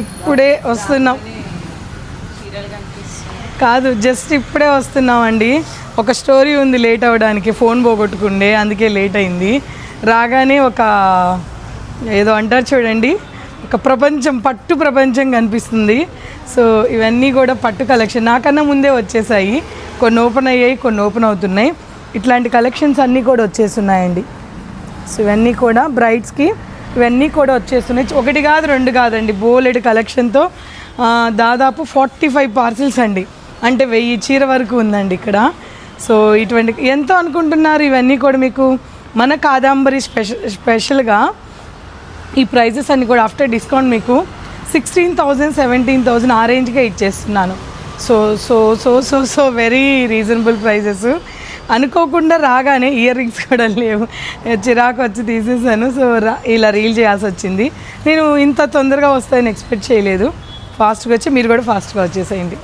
ఇప్పుడే వస్తున్నాం కాదు, జస్ట్ ఇప్పుడే వస్తున్నామండి. ఒక స్టోరీ ఉంది లేట్ అవ్వడానికి, ఫోన్ పోగొట్టుకుండే అందుకే లేట్ అయింది. రాగానే ఒక ఏదో అంటారు చూడండి, ఒక ప్రపంచం, పట్టు ప్రపంచం కనిపిస్తుంది. సో ఇవన్నీ కూడా పట్టు కలెక్షన్ నాకన్నా ముందే వచ్చేసాయి. కొన్ని ఓపెన్ అయ్యాయి, కొన్ని ఓపెన్ అవుతున్నాయి. ఇట్లాంటి కలెక్షన్స్ అన్నీ కూడా వచ్చేస్తున్నాయండి. సో ఇవన్నీ కూడా బ్రైడ్స్కి ఇవన్నీ కూడా వచ్చేస్తున్నాయి. ఒకటి కాదు, రెండు కాదండి, బోలెడు కలెక్షన్తో దాదాపు 45 పార్సిల్స్ అండి. అంటే 1000 చీర వరకు ఉందండి ఇక్కడ. సో ఇటువంటి ఎంతో అనుకుంటున్నారు. ఇవన్నీ కూడా మీకు మన కాదంబరి స్పెషల్గా ఈ ప్రైజెస్ అన్నీ కూడా ఆఫ్టర్ డిస్కౌంట్ మీకు 16,000 17,000 ఆ రేంజ్గా ఇచ్చేస్తున్నాను. So so so so so very reasonable prices. అనుకోకుండా రాగానే ఇయర్ రింగ్స్ కూడా లేవు, చిరాకు వచ్చి తీసేసాను. సో ఇలా రీల్ చేయాల్సి వచ్చింది. నేను ఇంత తొందరగా వస్తాయని ఎక్స్పెక్ట్ చేయలేదు. ఫాస్ట్గా వచ్చి మీరు కూడా ఫాస్ట్గా వచ్చేసేయండి.